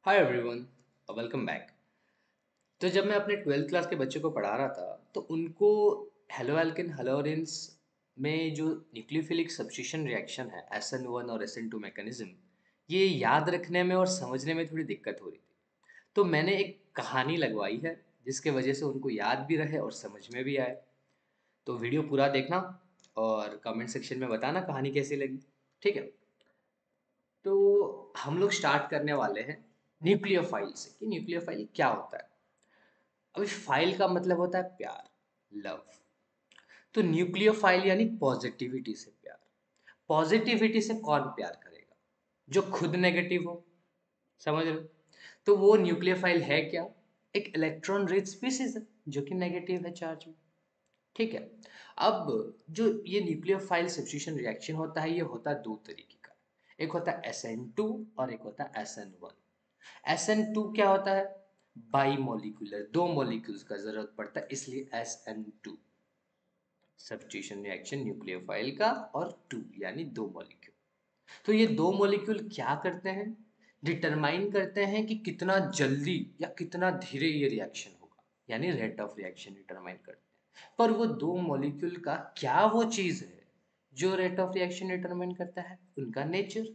Hi everyone, welcome back. तो जब मैं अपने 12th क्लास के बच्चों को पढ़ा रहा था तो उनको हेलो एल्केन हेलोरेन्स में जो न्यूक्लियोफिलिक सब्स्टिट्यूशन रिएक्शन है SN1 और SN2 मैकेनिज्म, ये याद रखने में और समझने में थोड़ी दिक्कत हो रही थी। तो मैंने एक कहानी लगवाई है जिसके वजह से उनको याद भी रहे और समझ में भी आए। तो वीडियो पूरा देखना और कमेंट सेक्शन में बताना कहानी कैसी लगी। ठीक है, तो हम लोग स्टार्ट करने वाले हैं न्यूक्लियोफाइल से कि न्यूक्लियोफाइल क्या होता है। अभी फाइल का मतलब होता है प्यार, लव। तो न्यूक्लियोफाइल यानी पॉजिटिविटी से प्यार। पॉजिटिविटी से कौन प्यार करेगा? जो खुद नेगेटिव हो। समझ रहे हो? तो वो न्यूक्लियोफाइल है क्या? एक इलेक्ट्रॉन रिच स्पीसीज है जो कि नेगेटिव है चार्ज में। ठीक है। अब जो ये न्यूक्लियोफाइल सब्स्टिट्यूशन रिएक्शन होता है, ये होता है दो तरीके का। एक होता है SN2 और एक होता है SN1। SN2 क्या होता है? बाई मॉलिक्यूलर, दो मॉलिक्यूल्स का जरूरत पड़ता है, इसलिए SN2 सब्स्टिट्यूशन रिएक्शन न्यूक्लियोफाइल का। और 2 यानी दो मॉलिक्यूल। तो ये दो मॉलिक्यूल क्या करते हैं? डिटरमाइन करते हैं कि कितना जल्दी या कितना धीरे ये रिएक्शन होगा, यानी रेट ऑफ रिएक्शन डिटरमाइन करते हैं। पर वो दो मॉलिक्यूल का क्या वो चीज है जो रेट ऑफ रिएक्शन डिटरमाइन करता है? उनका नेचर।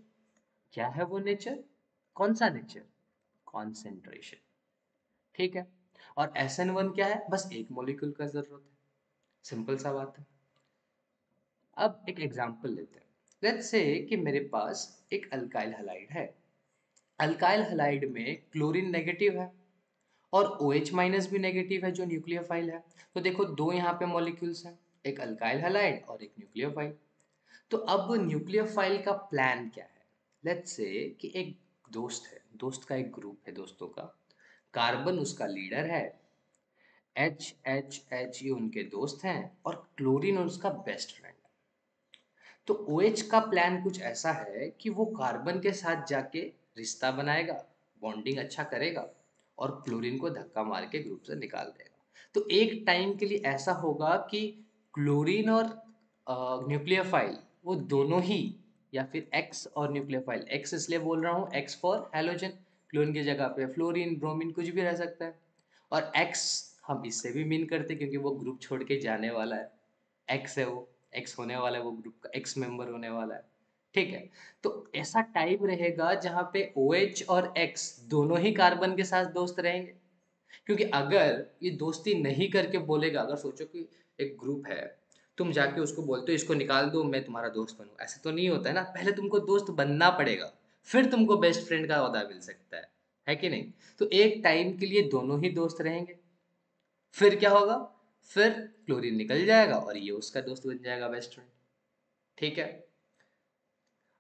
क्या है वो नेचर? कौन सा नेचर? कॉन्सेंट्रेशन। ठीक है। और SN1 क्या है? बस एक मॉलिक्यूल का जरूरत है। सिंपल सा बात है। अब एक एग्जांपल लेते हैं। लेट्स से कि मेरे पास एक अल्काइल हैलाइड है। अल्काइल हैलाइड में क्लोरीन नेगेटिव है और OH माइनस भी नेगेटिव है जो न्यूक्लियोफाइल है। तो देखो, दो यहाँ पे मॉलिक्यूल्स हैं, एक अल्काइल हैलाइड और एक न्यूक्लियोफाइल। तो अब न्यूक्लियोफाइल का प्लान क्या है? लेट्स से कि एक दोस्त है, दोस्त का एक ग्रुप है दोस्तों का। कार्बन उसका लीडर है, H ये उनके दोस्त हैं और क्लोरीन उसका बेस्ट फ्रेंड है। तो OH का प्लान कुछ ऐसा है कि वो कार्बन के साथ जाके रिश्ता बनाएगा, बॉन्डिंग अच्छा करेगा और क्लोरीन को धक्का मार के ग्रुप से निकाल देगा। तो एक टाइम के लिए ऐसा होगा कि क्लोरीन और न्यूक्लियोफाइल वो दोनों ही, या फिर X और न्यूक्लियोफाइल, X इसलिए बोल रहा हूँ, X फॉर हैलोजन, क्लोरीन की जगह पे फ्लोरीन ब्रोमीन कुछ भी रह सकता है। और X हम इससे भी मीन करते क्योंकि वो ग्रुप छोड़ के जाने वाला है। एक्स है वो, एक्स होने वाला है, वो ग्रुप का एक्स मेंबर होने वाला है। ठीक है। तो ऐसा टाइप रहेगा जहां पे OH और X दोनों ही कार्बन के साथ दोस्त रहेंगे। क्योंकि अगर ये दोस्ती नहीं करके बोलेगा, अगर सोचो कि एक ग्रुप है, तुम जाके उसको बोलते हो इसको निकाल दो मैं तुम्हारा दोस्त बनूं, ऐसे तो नहीं होता है ना। पहले तुमको दोस्त बनना पड़ेगा, फिर तुमको बेस्ट फ्रेंड का ओहदा मिल सकता है कि नहीं? तो एक टाइम के लिए दोनों ही दोस्त रहेंगे, फिर क्या होगा? फिर क्लोरीन निकल जाएगा और ये उसका दोस्त बन जाएगा, बेस्ट फ्रेंड। ठीक है।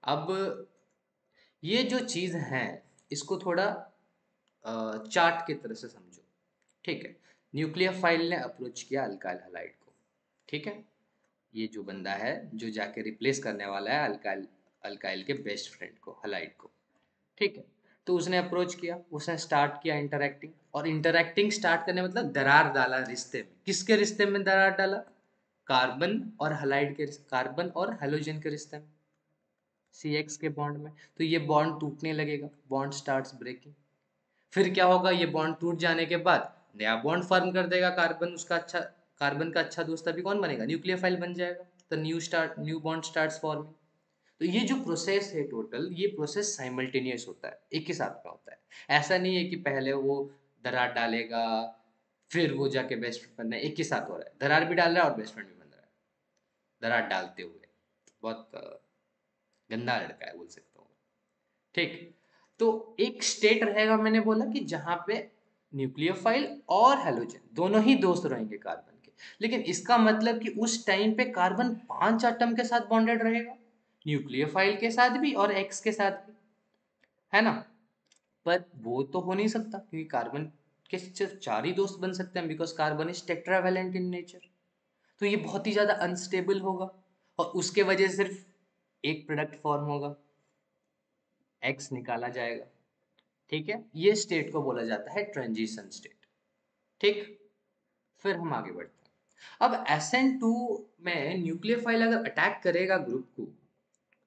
अब ये जो चीज है, इसको थोड़ा चार्ट की तरह से समझो। ठीक है। न्यूक्लियोफाइल ने अप्रोच किया अल्काइल हैलाइड को। ठीक है। ये जो बंदा है जो जाके रिप्लेस करने वाला है अल्काइल अल्काइल के बेस्ट फ्रेंड को, हैलाइड को। ठीक है। तो उसने अप्रोच किया, उसने स्टार्ट किया इंटरैक्टिंग, और इंटरैक्टिंग स्टार्ट करने मतलब दरार डाला रिश्ते में। किसके रिश्ते में दरार डाला? कार्बन और हैलाइड के, कार्बन और हैलोजन के रिश्ते में, CX के बॉन्ड में। तो ये बॉन्ड टूटने लगेगा, बॉन्ड स्टार्ट्स ब्रेकिंग। फिर क्या होगा? ये बॉन्ड टूट जाने के बाद नया बॉन्ड फॉर्म कर देगा कार्बन, उसका अच्छा, कार्बन का अच्छा दोस्त अभी कौन बनेगा? न्यूक्लियोफाइल बन जाएगा। तो न्यू बॉन्ड स्टार्ट्स फॉर्मिंग। तो ये जो प्रोसेस है टोटल, ये प्रोसेस साइमल्टेनियस होता है, एक ही साथ में होता है। ऐसा नहीं है कि पहले वो दरार डालेगा फिर वो जाके बेस्ट फ्रेंड बनना है। एक ही साथ हो रहा है, दरार भी डाल रहा है और बेस्ट फ्रेंड भी बन रहा है दरार डालते हुए। बहुत गंदा लड़का है बोल सकता हूँ। ठीक। तो एक स्टेट रहेगा, मैंने बोला कि जहां पे न्यूक्लियोफाइल और हैलोजन दोनों ही दोस्त रहेंगे कार्बन के। लेकिन इसका मतलब कि उस टाइम पे कार्बन 5 एटम के साथ बॉन्डेड रहेगा, न्यूक्लियोफाइल के साथ भी और एक्स के साथ भी, है ना? पर वो तो हो नहीं सकता क्योंकि कार्बन के सिर्फ 4 ही दोस्त बन सकते हैं, because carbon is tetravalent in nature. तो ये बहुत ही ज्यादा अनस्टेबल होगा और उसके वजह से सिर्फ एक प्रोडक्ट फॉर्म होगा, एक्स निकाला जाएगा। ठीक है। ये स्टेट को बोला जाता है ट्रांजिशन स्टेट। ठीक। फिर हम आगे बढ़ते हैं। अब SN2 में न्यूक्लियोफाइल अगर अटैक करेगा ग्रुप को,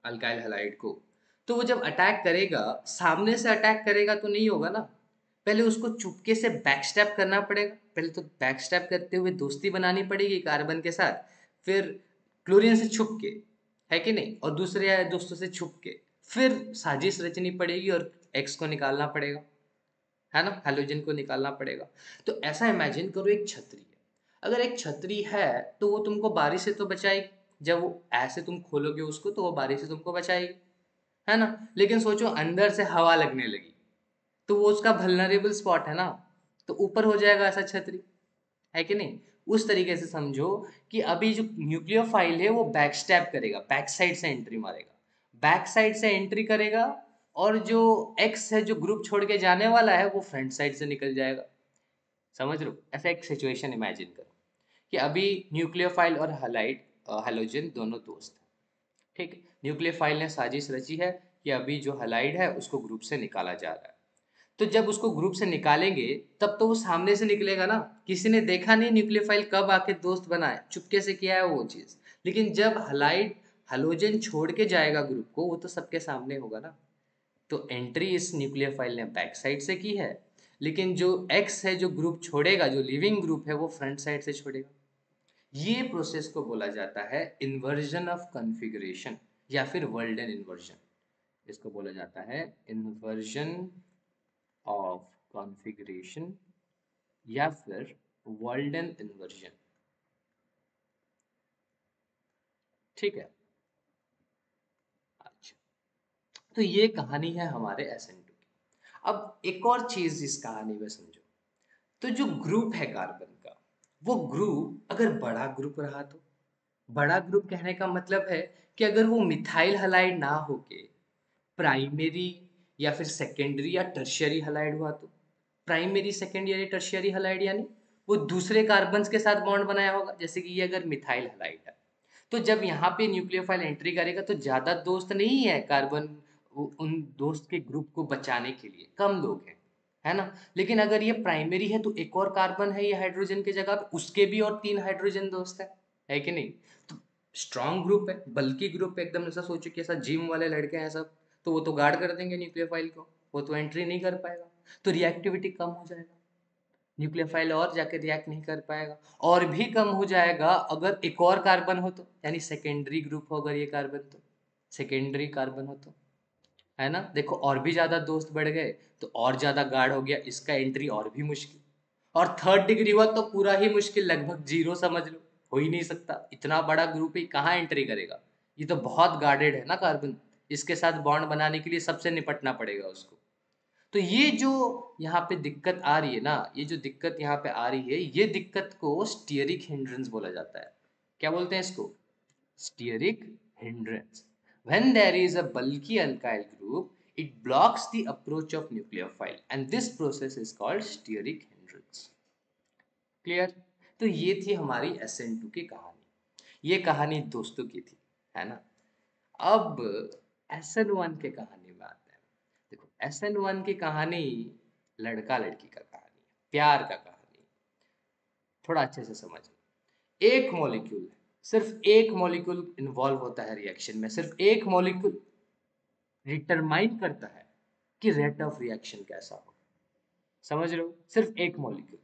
अल्काइल हैलाइड को, तो वो जब अटैक करेगा, सामने से अटैक करेगा तो नहीं होगा ना, पहले उसको चुपके से बैक स्टेप करना पड़ेगा। पहले तो बैक स्टेप करते हुए दोस्ती बनानी पड़ेगी कार्बन के साथ, फिर क्लोरीन से छुप के, है कि नहीं, और दूसरे दोस्तों से छुप के फिर साजिश रचनी पड़ेगी और एक्स को निकालना पड़ेगा, है ना, हैलोजन को निकालना पड़ेगा। तो ऐसा इमेजिन करो एक छतरी है। अगर एक छतरी है तो वो तुमको बारिश से तो बचाएगी, जब वो ऐसे तुम खोलोगे उसको तो वो बारिश से तुमको बचाएगी, है ना। लेकिन सोचो अंदर से हवा लगने लगी तो वो उसका वल्नरेबल स्पॉट है ना, तो ऊपर हो जाएगा ऐसा छतरी, है कि नहीं। उस तरीके से समझो कि अभी जो न्यूक्लियोफाइल है वो बैक स्टैप करेगा, बैक साइड से एंट्री मारेगा, बैक साइड से एंट्री करेगा, और जो एक्स है जो ग्रुप छोड़ के जाने वाला है वो फ्रंट साइड से निकल जाएगा। समझ लो, ऐसा एक सिचुएशन इमेजिन करो कि अभी न्यूक्लियोफाइल और हैलाइड हैलोजन दोनों दोस्त हैं, ठीक है। न्यूक्लियोफाइल ने साजिश रची है कि अभी जो हैलाइड है उसको ग्रुप से निकाला जा रहा है। तो जब उसको ग्रुप से निकालेंगे तब तो वो सामने से निकलेगा ना, किसी ने देखा नहीं न्यूक्लियोफाइल कब आके दोस्त बनाए, चुपके से किया है वो चीज। लेकिन जब हलाइड हेलोजन छोड़ के जाएगा ग्रुप को, वो तो सबके सामने होगा ना। तो एंट्री इस न्यूक्लियोफाइल ने बैक साइड से की है, लेकिन जो एक्स है जो ग्रुप छोड़ेगा, जो लिविंग ग्रुप है वो फ्रंट साइड से छोड़ेगा। ये प्रोसेस को बोला जाता है इन्वर्जन ऑफ कॉन्फ़िगरेशन, या फिर वर्ल्डन इन्वर्जन। इसको बोला जाता है इन्वर्जन ऑफ कॉन्फ़िगरेशन या फिर वर्ल्डन इन्वर्जन, ठीक है। अच्छा, तो ये कहानी है हमारे SN2 की। अब एक और चीज इस कहानी में समझो, तो जो ग्रुप है कार्बन का, वो ग्रुप अगर बड़ा ग्रुप रहा तो, बड़ा ग्रुप कहने का मतलब है कि अगर वो मिथाइल हलाइड ना होके प्राइमरी या फिर सेकेंडरी या टर्शियरी हलाइड हुआ तो। प्राइमरी सेकेंडरी टर्शियरी हलाइड यानी वो दूसरे कार्बन्स के साथ बॉन्ड बनाया होगा, जैसे कि ये अगर मिथाइल हलाइड है तो जब यहाँ पे न्यूक्लियोफाइल एंट्री करेगा तो ज्यादा दोस्त नहीं है कार्बन, उन दोस्त के ग्रुप को बचाने के लिए कम लोग हैं, है ना। लेकिन अगर ये प्राइमरी है तो एक और कार्बन है ये हाइड्रोजन के जगह पे, उसके भी और 3 हाइड्रोजन दोस्त है कि नहीं। तो स्ट्रॉन्ग ग्रुप है, बल्कि ग्रुप है एकदम, ऐसा सोचो कि ऐसा जिम वाले लड़के हैं सब, तो वो तो गार्ड कर देंगे न्यूक्लियोफाइल को, वो तो एंट्री नहीं कर पाएगा, तो रिएक्टिविटी कम हो जाएगा, न्यूक्लियोफाइल और जाके रिएक्ट नहीं कर पाएगा। और भी कम हो जाएगा अगर एक और कार्बन हो तो, यानी सेकेंडरी ग्रुप हो अगर ये कार्बन तो, सेकेंडरी कार्बन हो तो, है ना। देखो और भी ज्यादा दोस्त बढ़ गए तो और ज्यादा गाढ़ हो गया, इसका एंट्री और भी मुश्किल। और थर्ड डिग्री हुआ तो पूरा ही मुश्किल, लगभग जीरो समझ लो, हो ही नहीं सकता, इतना बड़ा ग्रुप ही कहाँ एंट्री करेगा। ये तो बहुत गार्डेड है ना कार्बन, इसके साथ बॉन्ड बनाने के लिए सबसे निपटना पड़ेगा उसको। तो ये जो यहाँ पे दिक्कत आ रही है ना, ये जो दिक्कत यहाँ पे आ रही है, ये दिक्कत को स्टीयरिक हिंड्रेंस बोला जाता है। क्या बोलते हैं इसको? Stearic hindrance. When there is a bulky alkyl group, it blocks the approach of nucleophile and this process is called steric hindrance. Clear? तो ये थी हमारी SN2 की कहानी, ये कहानी दोस्तों की थी, है ना। अब SN1 के कहानी में आते हैं। देखो SN1 की कहानी लड़का लड़की का कहानी है, प्यार का कहानी है। थोड़ा अच्छे से समझो, एक मॉलिक्यूल है, सिर्फ एक मॉलिक्यूल इन्वॉल्व होता है रिएक्शन में, सिर्फ एक मॉलिक्यूल डिटरमाइन करता है कि रेट ऑफ रिएक्शन कैसा हो। समझ रहे हो, सिर्फ एक मॉलिक्यूल।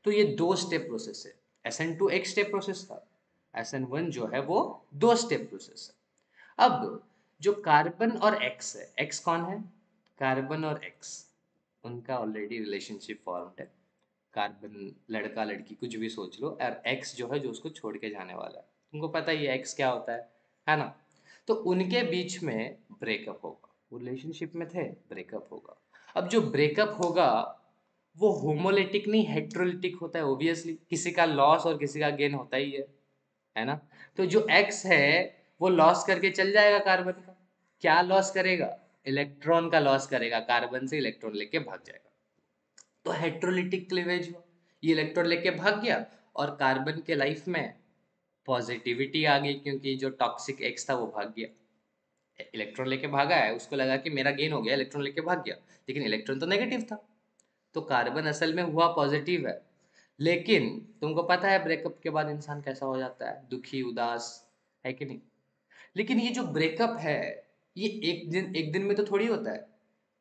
तो ये 2 स्टेप प्रोसेस है। SN2 एक स्टेप प्रोसेस था, SN1 जो है वो 2 स्टेप प्रोसेस है। अब जो कार्बन और एक्स है, एक्स कौन है? कार्बन और एक्स, उनका ऑलरेडी रिलेशनशिप फॉर्म्ड है। कार्बन लड़का लड़की कुछ भी सोच लो, और एक्स जो है जो उसको छोड़ के जाने वाला है, तुमको पता ही है एक्स क्या होता है ना। तो उनके बीच में ब्रेकअप होगा, वो रिलेशनशिप में थे, ब्रेकअप होगा। अब जो ब्रेकअप होगा वो होमोलिटिक नहीं हेट्रोलिटिक होता है, ऑब्वियसली किसी का लॉस और किसी का गेन होता ही है ना। तो जो एक्स है वो लॉस करके चल जाएगा कार्बन का, क्या लॉस करेगा? इलेक्ट्रॉन का लॉस करेगा, कार्बन से इलेक्ट्रॉन लेके भाग जाएगा। तो हेट्रोलिटिक क्लीवेज हुआ, ये इलेक्ट्रॉन लेके भाग गया और कार्बन के लाइफ में पॉजिटिविटी आ गई, क्योंकि जो टॉक्सिक एक्स था वो भाग गया, इलेक्ट्रॉन लेके भागा है, उसको लगा कि मेरा गेन हो गया, इलेक्ट्रॉन लेके भाग गया, लेकिन इलेक्ट्रॉन तो नेगेटिव था। तो कार्बन असल में हुआ पॉजिटिव है। लेकिन तुमको पता है ब्रेकअप के बाद इंसान कैसा हो जाता है, दुखी उदास, है कि नहीं। लेकिन ये जो ब्रेकअप है ये एक दिन में तो थोड़ी होता है।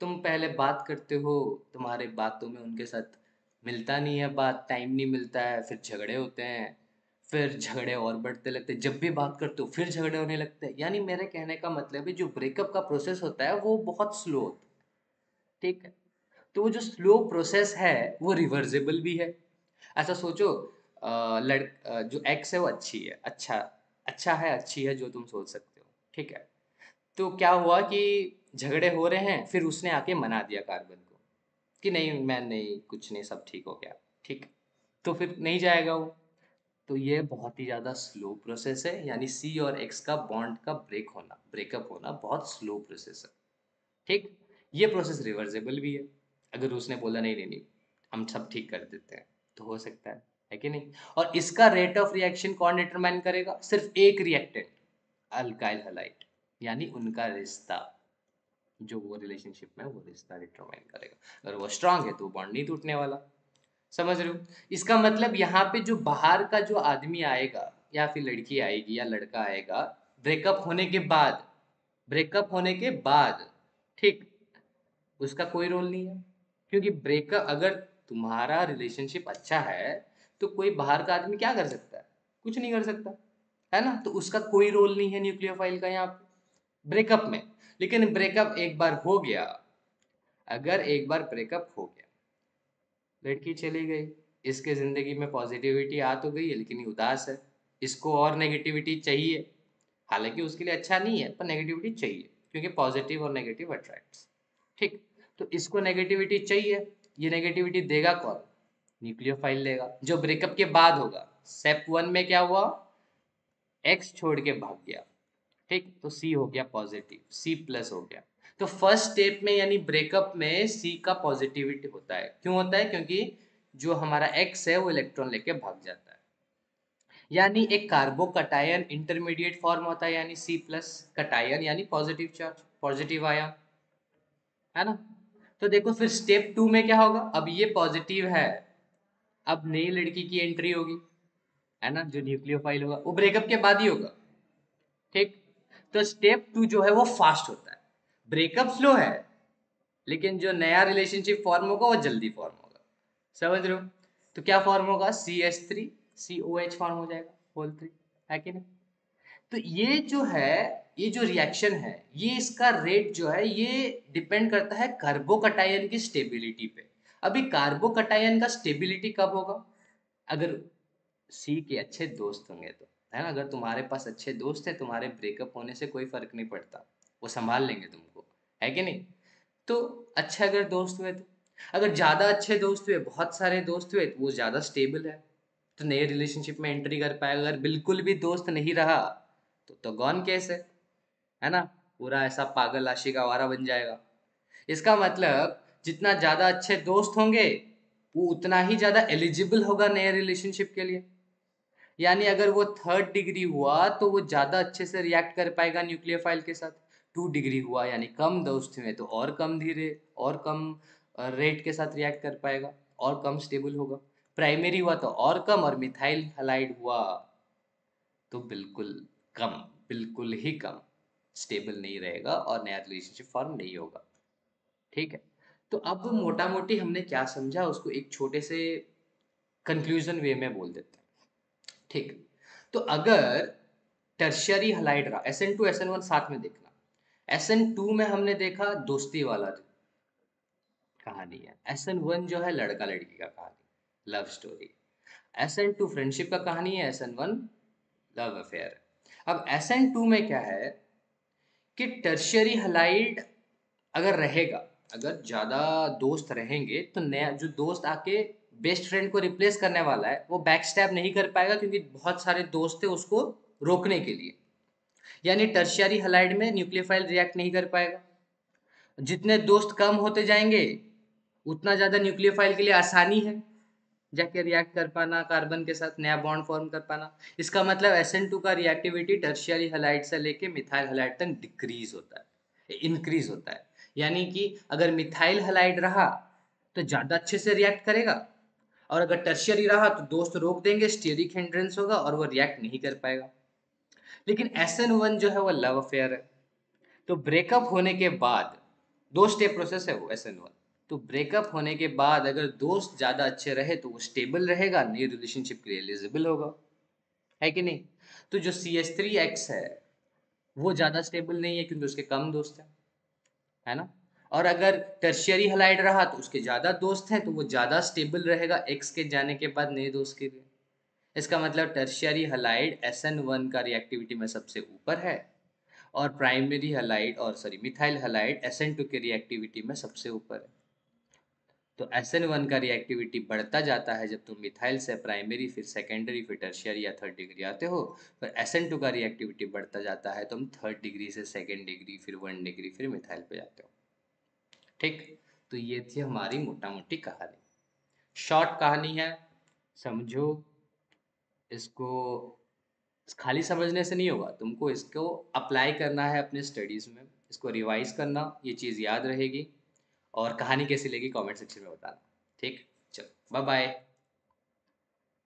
तुम पहले बात करते हो, तुम्हारे बातों में उनके साथ मिलता नहीं है बात, टाइम नहीं मिलता है, फिर झगड़े होते हैं, फिर झगड़े और बढ़ते लगते हैं, जब भी बात करते हो फिर झगड़े होने लगते हैं। यानी मेरे कहने का मतलब है जो ब्रेकअप का प्रोसेस होता है वो बहुत स्लो होता है, ठीक है। तो वो जो स्लो प्रोसेस है वो रिवर्जेबल भी है। ऐसा सोचो, जो एक्स है वो अच्छी है, अच्छा है, अच्छी है, जो तुम सोच सकते हो, ठीक है। तो क्या हुआ कि झगड़े हो रहे हैं, फिर उसने आके मना दिया कार्बन को कि नहीं, मैं नहीं, कुछ नहीं, सब ठीक हो गया, ठीक। तो फिर नहीं जाएगा वो। तो ये बहुत ही ज़्यादा स्लो प्रोसेस है, यानी सी और एक्स का बॉन्ड का ब्रेकअप होना बहुत स्लो प्रोसेस है, ठीक। ये प्रोसेस रिवर्सेबल भी है। अगर उसने बोला नहीं नहीं नहीं, हम सब ठीक कर देते हैं, तो हो सकता है कि नहीं। और इसका रेट ऑफ रिएक्शन कौन डिटरमाइन करेगा? सिर्फ एक रिएक्टेंट, अल्काइल हैलाइड, यानी उनका रिश्ता, जो वो रिलेशनशिप में वो रिश्ता डिटरमाइन करेगा। अगर वो स्ट्रांग है तो बॉन्ड नहीं टूटने वाला। समझ रहे हो? इसका मतलब यहाँ पे जो बाहर का जो आदमी आएगा, या फिर लड़की आएगी या लड़का आएगा, ब्रेकअप होने के बाद, ब्रेकअप होने के बाद, ठीक, उसका कोई रोल नहीं है। क्योंकि ब्रेकअप, अगर तुम्हारा रिलेशनशिप अच्छा है तो कोई बाहर का आदमी क्या कर सकता है? कुछ नहीं कर सकता, है ना। तो उसका कोई रोल नहीं है न्यूक्लियोफाइल का यहाँ पे ब्रेकअप में। लेकिन ब्रेकअप एक बार हो गया, अगर एक बार ब्रेकअप हो गया, लड़की चली गई, इसके जिंदगी में पॉजिटिविटी आ तो गई है लेकिन ये उदास है, इसको और नेगेटिविटी चाहिए। हालांकि उसके लिए अच्छा नहीं है पर नेगेटिविटी चाहिए, क्योंकि पॉजिटिव और नेगेटिव अट्रैक्ट्स, ठीक। तो इसको नेगेटिविटी चाहिए, ये नेगेटिविटी देगा कौन? न्यूक्लियोफाइल देगा, जो ब्रेकअप के बाद होगा। स्टेप 1 में क्या हुआ? एक्स छोड़ के भाग गया, ठीक, तो सी हो गया पॉजिटिव, सी प्लस हो गया। तो फर्स्ट स्टेप में यानी ब्रेकअप में सी का पॉजिटिविटी होता है। क्यों होता है? क्योंकि जो हमारा एक्स है वो इलेक्ट्रॉन लेके भाग जाता है, यानी एक कार्बोकटायन इंटरमीडिएट फॉर्म होता है, यानी सी प्लस कटायन, यानी पॉजिटिव चार्ज, पॉजिटिव आयन, है ना। तो देखो फिर स्टेप 2 में क्या होगा? अब ये पॉजिटिव है, अब नई लड़की की एंट्री होगी, है ना। जो न्यूक्लियोफाइल होगा वो ब्रेकअप के बाद ही होगा, ठीक। तो स्टेप 2 जो है वो फास्ट होता है। ब्रेकअप स्लो है, लेकिन जो नया रिलेशनशिप फॉर्म होगा वो जल्दी फॉर्म होगा। समझ रहे हो? तो क्या फॉर्म होगा? CH3COH फॉर्म हो जाएगा, होल 3, है कि नहीं। तो ये जो है, ये जो रिएक्शन है, ये इसका रेट जो है ये डिपेंड करता है कार्बोकटायन की स्टेबिलिटी पे। अभी कार्बोकटायन का स्टेबिलिटी कब होगा? अगर सी के अच्छे दोस्त होंगे तो, है ना। अगर तुम्हारे पास अच्छे दोस्त है, तुम्हारे ब्रेकअप होने से कोई फर्क नहीं पड़ता, वो संभाल लेंगे तुमको, है कि नहीं। तो अच्छे अगर दोस्त हुए तो, अगर ज़्यादा अच्छे दोस्त हुए, बहुत सारे दोस्त हुए, तो वो ज़्यादा स्टेबल है, तो नए रिलेशनशिप में एंट्री कर पाएगा। अगर बिल्कुल भी दोस्त नहीं रहा तो गॉन केस है ना। पूरा ऐसा पागल आशिक आवारा बन जाएगा। इसका मतलब जितना ज़्यादा अच्छे दोस्त होंगे, वो उतना ही ज़्यादा एलिजिबल होगा नए रिलेशनशिप के लिए। यानी अगर वो 3rd डिग्री हुआ तो वो ज़्यादा अच्छे से रिएक्ट कर पाएगा न्यूक्लियोफाइल के साथ। 2 डिग्री हुआ यानी कम दोस्त हुए तो और कम धीरे, और कम रेट के साथ रिएक्ट कर पाएगा, और कम स्टेबल होगा। प्राइमरी हुआ तो और कम, और मिथाइल हैलाइड हुआ तो बिल्कुल कम, बिल्कुल ही कम स्टेबल नहीं रहेगा और नया रिलेशनशिप फॉर्म नहीं होगा, ठीक है। तो अब मोटा मोटी हमने क्या समझा उसको एक छोटे से कंक्लूजन वे में बोल देते हैं, ठीक। तो अगर टर्शियरी हलाइड रहा, SN2 SN1 साथ में देखना, SN2 में हमने देखा दोस्ती वाला कहानी है, SN1 जो है लड़का लड़की का कहानी, लव स्टोरी। SN2 फ्रेंडशिप का कहानी है, SN1 लव अफेयर है। अब SN2 में क्या है कि टर्शियरी हलाइड अगर रहेगा, अगर ज़्यादा दोस्त रहेंगे तो नया जो दोस्त आके बेस्ट फ्रेंड को रिप्लेस करने वाला है वो बैक स्टैब नहीं कर पाएगा, क्योंकि बहुत सारे दोस्त थे उसको रोकने के लिए। यानी टर्शियरी हलाइड में न्यूक्लियोफाइल रिएक्ट नहीं कर पाएगा। जितने दोस्त कम होते जाएंगे उतना ज़्यादा न्यूक्लियोफाइल के लिए आसानी है जाके रिएक्ट कर पाना, कार्बन के साथ नया बॉन्ड फॉर्म कर पाना। इसका मतलब SN2 का रिएक्टिविटी टर्शियरी हलाइड से लेके मिथाइल हलाइड तक डिक्रीज होता है, इंक्रीज होता है। यानी कि अगर मिथाइल हलाइड रहा तो ज़्यादा अच्छे से रिएक्ट करेगा, और अगर टर्शियरी रहा तो दोस्त रोक देंगे, स्टीरिक हिंड्रेंस होगा और वो रिएक्ट नहीं कर पाएगा। लेकिन SN1 जो है वो लव अफेयर है, तो ब्रेकअप होने के बाद 2 स्टेप प्रोसेस है वो SN1। तो ब्रेकअप होने के बाद अगर दोस्त ज़्यादा अच्छे रहे तो वो स्टेबल रहेगा, नई रिलेशनशिप के लिए एलिजिबल होगा, है कि नहीं? तो जो CH3X है, वो ज़्यादा स्टेबल नहीं है क्योंकि उसके कम दोस्त हैं, है ना? और अगर टर्शियरी हैलाइड रहा तो उसके ज़्यादा दोस्त हैं, तो वो ज़्यादा स्टेबल रहेगा X के जाने के बाद नए दोस्त के लिए। इसका मतलब टर्शियरी हैलाइड SN1 का रिएक्टिविटी में सबसे ऊपर है और प्राइमरी हैलाइड और सॉरी मिथाइल हैलाइड SN2 के रिएक्टिविटी में सबसे ऊपर है। तो SN1 का रिएक्टिविटी बढ़ता जाता है जब तुम मिथाइल से प्राइमरी फिर सेकेंडरी फिर टर्शियरी या थर्ड डिग्री आते हो। पर SN2 का रिएक्टिविटी बढ़ता जाता है, तुम थर्ड डिग्री से सेकेंड डिग्री फिर 1 डिग्री फिर मिथाइल पे जाते हो। ठीक, तो ये थी हमारी मोटा मोटी कहानी, शॉर्ट कहानी है, समझो इसको। खाली समझने से नहीं होगा, तुमको इसको अप्लाई करना है अपने स्टडीज़ में, इसको रिवाइज करना, ये चीज़ याद रहेगी। और कहानी कैसी लगी कमेंट सेक्शन में बताना। ठीक, चलो बाय बाय।